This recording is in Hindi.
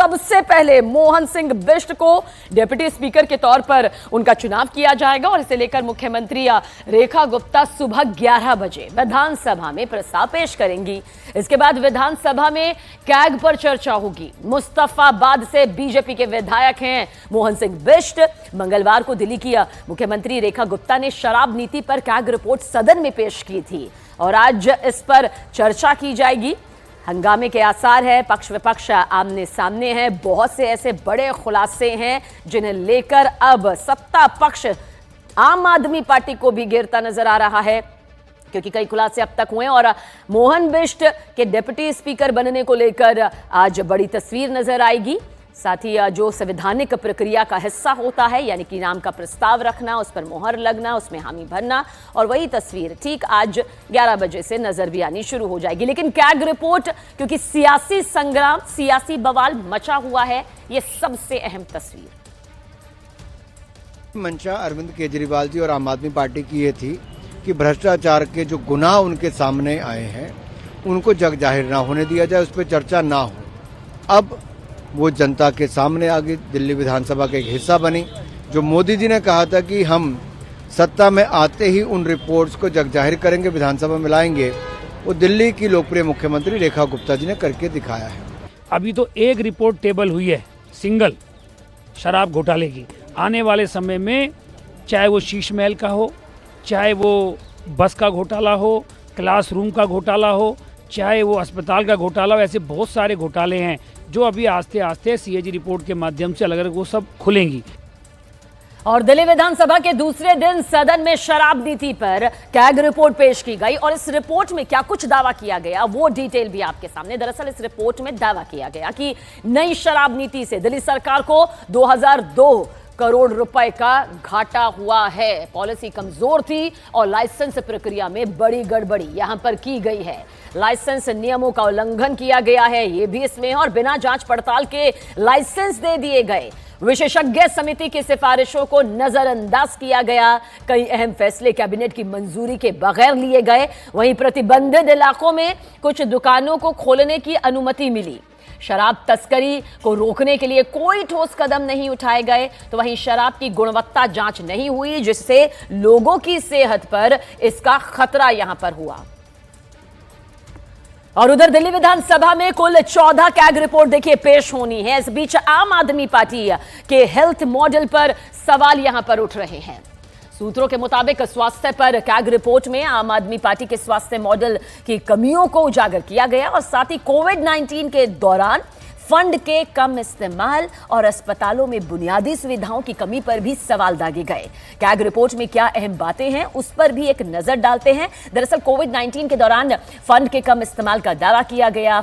सबसे पहले मोहन सिंह बिष्ट को डिप्टी स्पीकर के तौर पर उनका चुनाव किया जाएगा और इसे लेकर मुख्यमंत्री रेखा गुप्ता सुबह 11 बजे विधानसभा में प्रस्ताव पेश करेंगी। इसके बाद विधानसभा में कैग पर चर्चा होगी। मुस्तफाबाद से बीजेपी के विधायक हैं मोहन सिंह बिष्ट। मंगलवार को दिल्ली की मुख्यमंत्री रेखा गुप्ता ने शराब नीति पर कैग रिपोर्ट सदन में पेश की थी और आज इस पर चर्चा की जाएगी। हंगामे के आसार है, पक्ष विपक्ष आमने सामने हैं। बहुत से ऐसे बड़े खुलासे हैं जिन्हें लेकर अब सत्ता पक्ष आम आदमी पार्टी को भी घेरता नजर आ रहा है, क्योंकि कई खुलासे अब तक हुए और मोहन बिष्ट के डिप्टी स्पीकर बनने को लेकर आज बड़ी तस्वीर नजर आएगी। साथ ही जो संवैधानिक प्रक्रिया का हिस्सा होता है, यानी कि नाम का प्रस्ताव रखना, उस पर मोहर लगना, उसमें हामी भरना, और वही तस्वीर ठीक आज 11 बजे से नजर भी आनी शुरू हो जाएगी। लेकिन कैग रिपोर्ट, क्योंकि सियासी संग्राम, सियासी बवाल मचा हुआ है, ये सबसे अहम तस्वीर। मंशा अरविंद केजरीवाल जी और आम आदमी पार्टी की ये थी कि भ्रष्टाचार के जो गुनाह उनके सामने आए हैं उनको जग जाहिर ना होने दिया जाए, उस पर चर्चा ना हो। अब वो जनता के सामने आ गई, दिल्ली विधानसभा का एक हिस्सा बनी। जो मोदी जी ने कहा था कि हम सत्ता में आते ही उन रिपोर्ट्स को जग जाहिर करेंगे, विधानसभा में लाएंगे, वो दिल्ली की लोकप्रिय मुख्यमंत्री रेखा गुप्ता जी ने करके दिखाया है। अभी तो एक रिपोर्ट टेबल हुई है सिंगल शराब घोटाले की। आने वाले समय में चाहे वो शीश महल का हो, चाहे वो बस का घोटाला हो, क्लासरूम का घोटाला हो, चाहे वो अस्पताल का घोटाला हो, ऐसे बहुत सारे घोटाले हैं जो अभी आस्ते आस्ते सीएजी रिपोर्ट के माध्यम से अलग अलग वो सब खुलेंगी। और दिल्ली विधानसभा के दूसरे दिन सदन में शराब नीति पर कैग रिपोर्ट पेश की गई और इस रिपोर्ट में क्या कुछ दावा किया गया वो डिटेल भी आपके सामने। दरअसल इस रिपोर्ट में दावा किया गया कि नई शराब नीति से दिल्ली सरकार को 2002 करोड़ रुपए का घाटा हुआ है। पॉलिसी कमजोर थी और लाइसेंस प्रक्रिया में बड़ी गड़बड़ी यहां पर की गई है। लाइसेंस नियमों का उल्लंघन किया गया है, ये भी इसमें है, और बिना जांच पड़ताल के लाइसेंस दे दिए गए। विशेषज्ञ समिति की सिफारिशों को नजरअंदाज किया गया। कई अहम फैसले कैबिनेट की मंजूरी के बगैर लिए गए। वहीं प्रतिबंधित इलाकों में कुछ दुकानों को खोलने की अनुमति मिली। शराब तस्करी को रोकने के लिए कोई ठोस कदम नहीं उठाए गए, तो वहीं शराब की गुणवत्ता जांच नहीं हुई, जिससे लोगों की सेहत पर इसका खतरा यहां पर हुआ। और उधर दिल्ली विधानसभा में कुल 14 कैग रिपोर्ट देखिए पेश होनी है। इस बीच आम आदमी पार्टी के हेल्थ मॉडल पर सवाल यहां पर उठ रहे हैं। सूत्रों के मुताबिक स्वास्थ्य पर कैग रिपोर्ट में आम आदमी पार्टी के स्वास्थ्य मॉडल की कमियों को उजागर किया गया और साथ ही कोविड-19 के दौरान फंड के कम इस्तेमाल और अस्पतालों में बुनियादी सुविधाओं की कमी पर भी सवाल दागे गए। कैग रिपोर्ट में क्या अहम बातें हैं उस पर भी एक नजर डालते हैं। दरअसल कोविड-19 के दौरान फंड के कम इस्तेमाल का दावा किया गया।